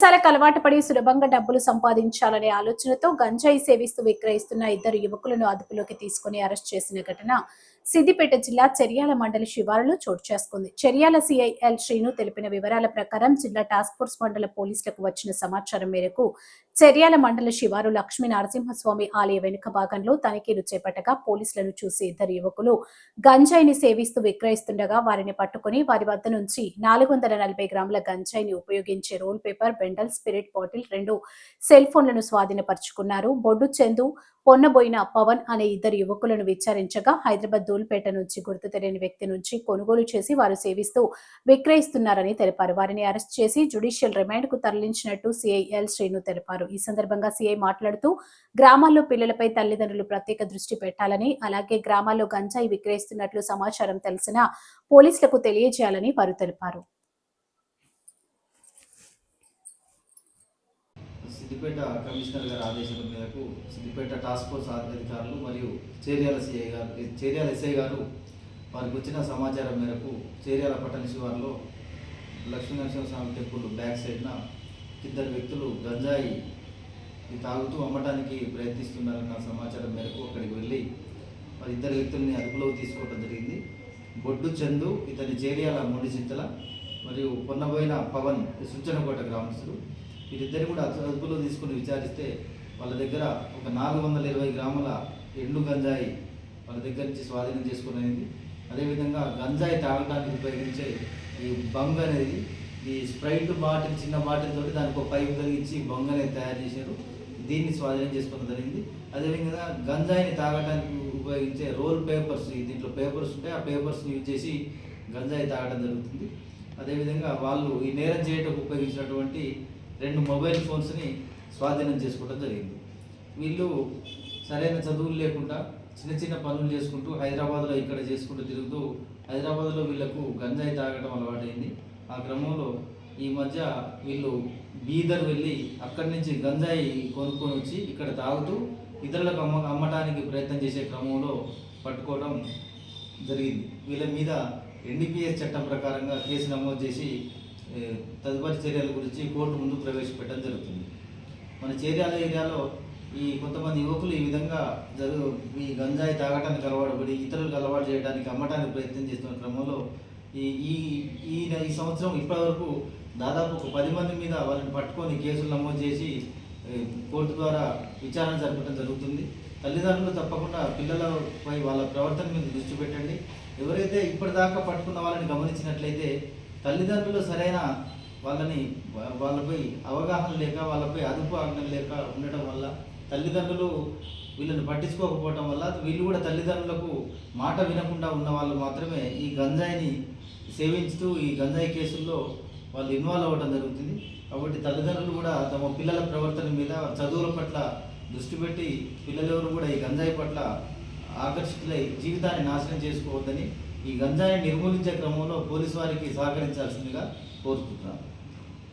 చాలా అలవాటు పడి సులభంగా డబ్బులు సంపాదించాలనే ఆలోచనతో గంజాయి సేవిస్తూ విక్రయిస్తున్న ఇద్దరు యువకులను అదుపులోకి తీసుకుని అరెస్ట్ చేసిన ఘటన సిద్దిపేట జిల్లా చెర్యాల మండలి శివారులో చోటు చేసుకుంది. చెర్యాల సిఐ ఎల్ శ్రీను తెలిపిన వివరాల ప్రకారం జిల్లా టాస్క్ ఫోర్స్ మండల పోలీసులకు వచ్చిన సమాచారం మేరకు చెర్యాల మండల శివారు లక్ష్మీ నరసింహస్వామి ఆలయ వెనుక భాగంలో తనిఖీలు చేపట్టగా పోలీసులను చూసి ఇద్దరు యువకులు గంజాయిని సేవిస్తూ విక్రయిస్తుండగా వారిని పట్టుకుని వారి వద్ద నుంచి 440 గ్రాముల గంజాయిని ఉపయోగించే roll paper, bundle, spirit bottle, 2 cell ఫోన్లను స్వాధీనపరుచుకున్నారు. బొడ్డు చందు, పొన్నబోయిన పవన్ అనే ఇద్దరు యువకులను విచారించగా హైదరాబాద్ ధూల్పేట నుంచి గుర్తు తెలియని వ్యక్తి నుంచి కొనుగోలు చేసి వారు సేవిస్తూ విక్రయిస్తున్నారని తెలిపారు. వారిని అరెస్ట్ చేసి జ్యుడిషియల్ రిమాండ్ కు తరలించినట్టు సిఐ ఎల్ శ్రీను తెలిపారు. ఈ సందర్భంగా సిఐ మాట్లాడుతూ గ్రామాల్లో పిల్లలపై తల్లిదండ్రులు ప్రత్యేక దృష్టి పెట్టాలని, అలాగే గ్రామాల్లో గంజాయి విక్రయిస్తున్నట్లు సమాచారం తెలిసినా పోలీసులకు తెలియజేయాలని వారు తెలిపారు. సిద్దిపేట కమిషనర్ గారి ఆదేశాల మేరకు సిద్దిపేట టాస్క్ ఫోర్స్ అధికారులు మరియు చేర్యాల ఎస్ఐ గారు వారికి వచ్చిన సమాచారం మేరకు చేర్యాల పట్టణ శివారులో లక్ష్మీనరసింహస్వామి టెంపుల్ బ్యాక్ సైడ్న ఇద్దరు వ్యక్తులు గంజాయి తాగుతూ అమ్మటానికి ప్రయత్నిస్తున్నారన్న సమాచారం మేరకు అక్కడికి వెళ్ళి మరి ఇద్దరు వ్యక్తుల్ని అదుపులోకి తీసుకోవడం జరిగింది. బొడ్డు చందు ఇతని చేర్యాల ముండిచింతల మరియు పొన్నబోయిన పవన్ సుంచనకోట గ్రామస్తులు. వీరిద్దరు కూడా అదుపులో తీసుకుని విచారిస్తే వాళ్ళ దగ్గర ఒక 420 గ్రాముల ఎండు గంజాయి వాళ్ళ దగ్గర నుంచి స్వాధీనం చేసుకునేది. అదేవిధంగా గంజాయి తాగడానికి ఉపయోగించే ఈ బంగ్ అనేది ఈ స్ప్రైట్ బాటిల్, చిన్న బాటిల్ తోటి దానికి ఒక పైపు కలిగించి బంగ్ అనేది తయారు చేశారు. దీన్ని స్వాధీనం చేసుకోవడం జరిగింది. అదేవిధంగా గంజాయిని తాగడానికి ఉపయోగించే రోల్ పేపర్స్, దీంట్లో పేపర్స్ ఉంటాయి, ఆ పేపర్స్ని యూజ్ చేసి గంజాయి తాగడం జరుగుతుంది. అదేవిధంగా వాళ్ళు ఈ నేరం చేయడానికి ఉపయోగించినటువంటి 2 మొబైల్ ఫోన్స్ని స్వాధీనం చేసుకోవడం జరిగింది. వీళ్ళు సరైన చదువులు లేకుండా చిన్న చిన్న పనులు చేసుకుంటూ హైదరాబాద్లో ఇక్కడ చేసుకుంటూ తిరుగుతూ హైదరాబాద్లో వీళ్ళకు గంజాయి తాగడం అలవాటైంది. ఆ క్రమంలో ఈ మధ్య వీళ్ళు బీదర్ వెళ్ళి అక్కడి నుంచి గంజాయి కొనుక్కొని వచ్చి ఇక్కడ తాగుతూ ఇతరులకు అమ్మటానికి ప్రయత్నం చేసే క్రమంలో పట్టుకోవడం జరిగింది. వీళ్ళ మీద ఎన్డీపీఎస్ చట్టం ప్రకారంగా కేసు నమోదు చేసి తదుపరి చర్యల గురించి కోర్టు ముందు ప్రవేశపెట్టడం జరుగుతుంది. మన చేర్యాల ఏరియాలో ఈ కొంతమంది యువకులు ఈ విధంగా ఈ గంజాయి తాగటానికి అలవాటుపడి ఇతరులకు అలవాటు చేయడానికి అమ్మటానికి ప్రయత్నం చేస్తున్న క్రమంలో ఈ సంవత్సరం ఇప్పటివరకు దాదాపు ఒక 10 మంది మీద వాళ్ళని పట్టుకొని కేసులు నమోదు చేసి కోర్టు ద్వారా విచారణ జరపడం జరుగుతుంది. తల్లిదండ్రులు తప్పకుండా పిల్లలపై వాళ్ళ ప్రవర్తన మీద దృష్టి పెట్టండి. ఎవరైతే ఇప్పటిదాకా పట్టుకున్న వాళ్ళని గమనించినట్లయితే తల్లిదండ్రులు సరైన వాళ్ళపై అవగాహన లేక, వాళ్ళపై అదుపు ఆజ్ఞ లేక ఉండటం వల్ల, తల్లిదండ్రులు వీళ్ళని పట్టించుకోకపోవటం వల్ల వీళ్ళు కూడా తల్లిదండ్రులకు మాట వినకుండా ఉన్న వాళ్ళు మాత్రమే ఈ గంజాయిని సేవించుతూ ఈ గంజాయి కేసుల్లో వాళ్ళు ఇన్వాల్వ్ అవ్వడం జరుగుతుంది. కాబట్టి తల్లిదండ్రులు కూడా తమ పిల్లల ప్రవర్తన మీద, చదువుల పట్ల దృష్టి పెట్టి పిల్లలెవరు కూడా ఈ గంజాయి పట్ల ఆకర్షితులై జీవితాన్ని నాశనం చేసుకోవద్దని, ఈ గంజాయిని నిర్మూలించే క్రమంలో పోలీసు వారికి సహకరించాల్సిందిగా కోరుకుంటున్నాను.